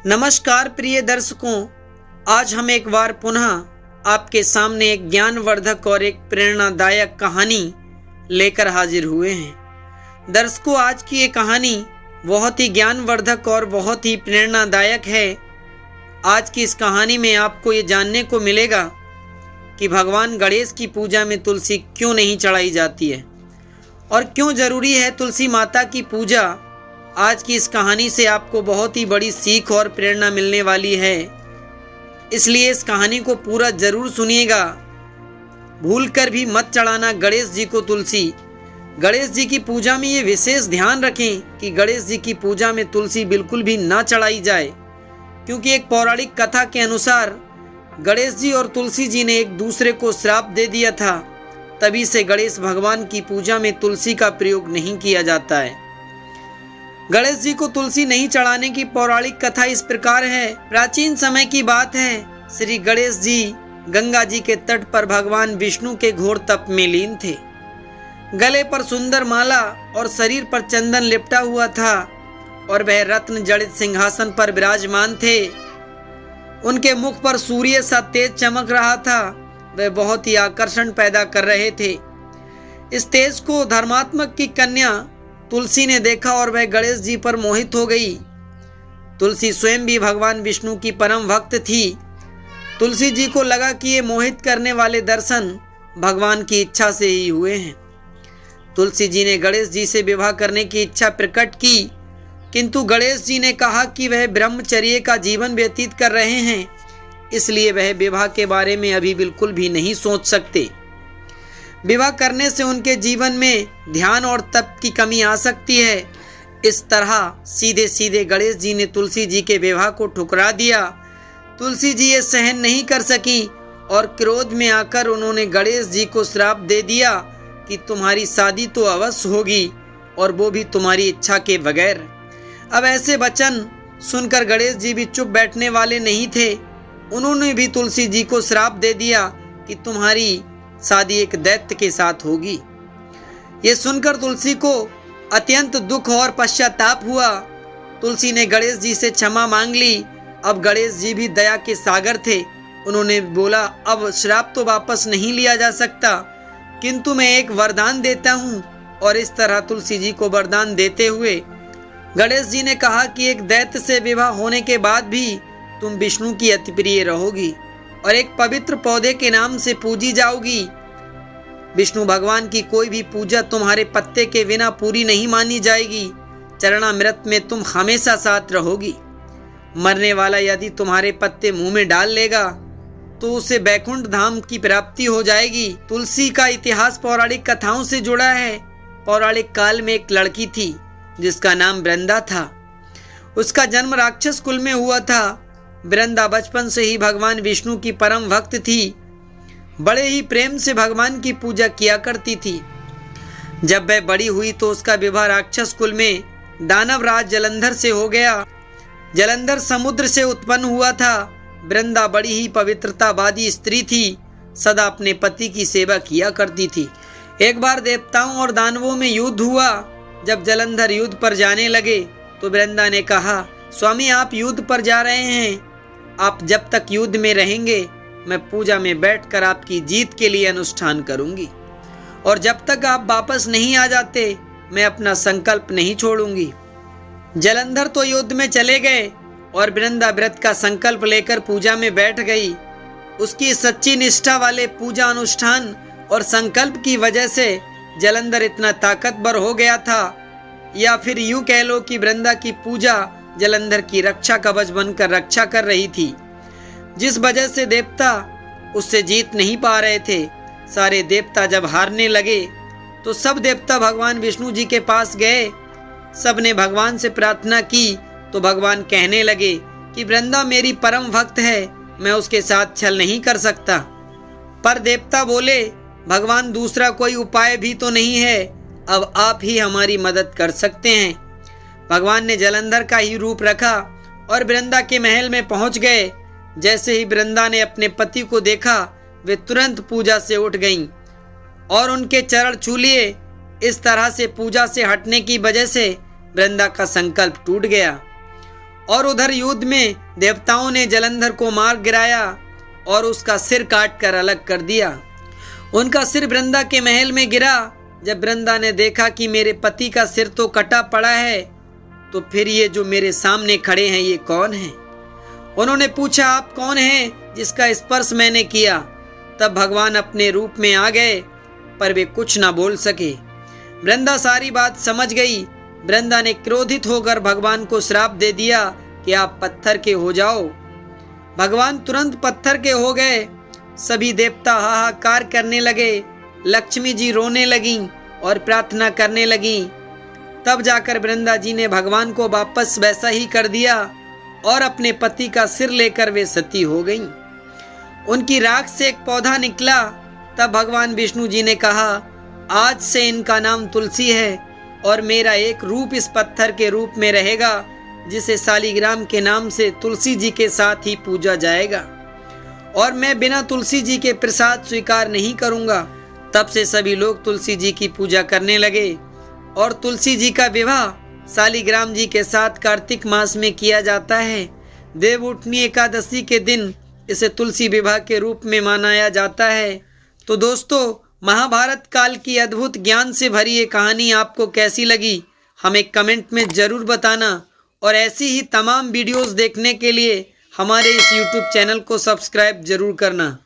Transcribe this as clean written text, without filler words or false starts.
नमस्कार प्रिय दर्शकों, आज हम एक बार पुनः आपके सामने एक ज्ञानवर्धक और एक प्रेरणादायक कहानी लेकर हाजिर हुए हैं। दर्शकों, आज की ये कहानी बहुत ही ज्ञानवर्धक और बहुत ही प्रेरणादायक है। आज की इस कहानी में आपको ये जानने को मिलेगा कि भगवान गणेश की पूजा में तुलसी क्यों नहीं चढ़ाई जाती है और क्यों जरूरी है तुलसी माता की पूजा। आज की इस कहानी से आपको बहुत ही बड़ी सीख और प्रेरणा मिलने वाली है, इसलिए इस कहानी को पूरा जरूर सुनिएगा। भूलकर भी मत चढ़ाना गणेश जी को तुलसी। गणेश जी की पूजा में ये विशेष ध्यान रखें कि गणेश जी की पूजा में तुलसी बिल्कुल भी ना चढ़ाई जाए, क्योंकि एक पौराणिक कथा के अनुसार गणेश जी और तुलसी जी ने एक दूसरे को श्राप दे दिया था। तभी से गणेश भगवान की पूजा में तुलसी का प्रयोग नहीं किया जाता है। गणेश जी को तुलसी नहीं चढ़ाने की पौराणिक कथा इस प्रकार है। प्राचीन समय की बात है, श्री गणेश जी गंगा जी के तट पर भगवान विष्णु के घोर तप में लीन थे। गले पर सुंदर माला और शरीर पर चंदन लिपटा हुआ था और वह रत्न जड़ित सिंहासन पर विराजमान थे। उनके मुख पर सूर्य सा तेज चमक रहा था। वह बहुत ही आकर्षण पैदा कर रहे थे। इस तेज को धर्मात्मक की कन्या तुलसी ने देखा और वह गणेश जी पर मोहित हो गई। तुलसी स्वयं भी भगवान विष्णु की परम भक्त थी। तुलसी जी को लगा कि ये मोहित करने वाले दर्शन भगवान की इच्छा से ही हुए हैं। तुलसी जी ने गणेश जी से विवाह करने की इच्छा प्रकट की, किंतु गणेश जी ने कहा कि वह ब्रह्मचर्य का जीवन व्यतीत कर रहे हैं, इसलिए वह विवाह के बारे में अभी बिल्कुल भी नहीं सोच सकते। विवाह करने से उनके जीवन में ध्यान और तप की कमी आ सकती है। इस तरह सीधे सीधे गणेश जी ने तुलसी जी के विवाह को ठुकरा दिया। तुलसी जी ये सहन नहीं कर सकी और क्रोध में आकर उन्होंने गणेश जी को श्राप दे दिया कि तुम्हारी शादी तो अवश्य होगी और वो भी तुम्हारी इच्छा के बगैर। अब ऐसे वचन सुनकर गणेश जी भी चुप बैठने वाले नहीं थे। उन्होंने भी तुलसी जी को श्राप दे दिया कि तुम्हारी शादी एक दैत्य के साथ होगी। ये सुनकर तुलसी को अत्यंत दुख और पश्चाताप हुआ। तुलसी ने गणेश जी से क्षमा मांग ली। अब गणेश जी भी दया के सागर थे। उन्होंने बोला, अब श्राप तो वापस नहीं लिया जा सकता, किंतु मैं एक वरदान देता हूँ। और इस तरह तुलसी जी को वरदान देते हुए गणेश जी ने कहा कि एक दैत्य से विवाह होने के बाद भी तुम विष्णु की अति प्रिय रहोगी और एक पवित्र पौधे के नाम से पूजी जाओगी। विष्णु भगवान की कोई भी पूजा तुम्हारे पत्ते के बिना पूरी नहीं मानी जाएगी। चरणामृत में तुम हमेशा साथ रहोगी। मरने वाला यदि तुम्हारे पत्ते मुंह में डाल लेगा तो उसे बैकुंठ धाम की प्राप्ति हो जाएगी। तुलसी का इतिहास पौराणिक कथाओं से जुड़ा है। पौराणिक काल में एक लड़की थी जिसका नाम वृंदा था। उसका जन्म राक्षस कुल में हुआ था। वृंदा बचपन से ही भगवान विष्णु की परम भक्त थी। बड़े ही प्रेम से भगवान की पूजा किया करती थी। जब वह बड़ी हुई तो उसका विवाह राक्षस कुल में दानव राज जलंधर से हो गया। जलंधर समुद्र से उत्पन्न हुआ था। वृंदा बड़ी ही पवित्रतावादी स्त्री थी, सदा अपने पति की सेवा किया करती थी। एक बार देवताओं और दानवों में युद्ध हुआ। जब जलंधर युद्ध पर जाने लगे तो वृंदा ने कहा, स्वामी आप युद्ध पर जा रहे हैं, आप जब तक युद्ध में रहेंगे मैं पूजा में बैठकर आपकी जीत के लिए अनुष्ठान करूंगी, और जब तक आप वापस नहीं आ जाते मैं अपना संकल्प नहीं छोड़ूंगी। जलंधर तो युद्ध में चले गए और वृंदा व्रत का संकल्प लेकर पूजा में बैठ गई। उसकी सच्ची निष्ठा वाले पूजा अनुष्ठान और संकल्प की वजह से जलंधर इतना ताकतवर हो गया था, या फिर यूं कह लो कि वृंदा की पूजा जलंधर की रक्षा कवच बनकर रक्षा कर रही थी, जिस वजह से देवता उससे जीत नहीं पा रहे थे। सारे देवता जब हारने लगे तो सब देवता भगवान विष्णु जी के पास गए। सब ने भगवान से प्रार्थना की तो भगवान कहने लगे कि वृंदा मेरी परम भक्त है, मैं उसके साथ छल नहीं कर सकता। पर देवता बोले, भगवान दूसरा कोई उपाय भी तो नहीं है, अब आप ही हमारी मदद कर सकते हैं। भगवान ने जलंधर का ही रूप रखा और वृंदा के महल में पहुंच गए। जैसे ही वृंदा ने अपने पति को देखा वे तुरंत पूजा से उठ गईं और उनके चरण छू लिए। इस तरह से पूजा से हटने की वजह से वृंदा का संकल्प टूट गया और उधर युद्ध में देवताओं ने जलंधर को मार गिराया और उसका सिर काट कर अलग कर दिया। उनका सिर वृंदा के महल में गिरा। जब वृंदा ने देखा कि मेरे पति का सिर तो कटा पड़ा है, तो फिर ये जो मेरे सामने खड़े हैं ये कौन हैं? उन्होंने पूछा, आप कौन हैं जिसका स्पर्श मैंने किया? तब भगवान अपने रूप में आ गए, पर वे कुछ ना बोल सके। वृंदा सारी बात समझ गई। वृंदा ने क्रोधित होकर भगवान को श्राप दे दिया कि आप पत्थर के हो जाओ। भगवान तुरंत पत्थर के हो गए। सभी देवता हाहाकार करने लगे। लक्ष्मी जी रोने लगीं और प्रार्थना करने लगीं। तब जाकर वृंदा जी ने भगवान को वापस वैसा ही कर दिया और अपने पति का सिर लेकर वे सती हो गईं। उनकी राख से एक पौधा निकला। तब भगवान विष्णु जी ने कहा, आज से इनका नाम तुलसी है और मेरा एक रूप इस पत्थर के रूप में रहेगा, जिसे शालिग्राम के नाम से तुलसी जी के साथ ही पूजा जाएगा और मैं बिना तुलसी जी के प्रसाद स्वीकार नहीं करूंगा। तब से सभी लोग तुलसी जी की पूजा करने लगे और तुलसी जी का विवाह शालिग्राम जी के साथ कार्तिक मास में किया जाता है। देवउठनी एकादशी के दिन इसे तुलसी विवाह के रूप में मनाया जाता है। तो दोस्तों, महाभारत काल की अद्भुत ज्ञान से भरी ये कहानी आपको कैसी लगी, हमें कमेंट में ज़रूर बताना और ऐसी ही तमाम वीडियोस देखने के लिए हमारे इस YouTube चैनल को सब्सक्राइब जरूर करना।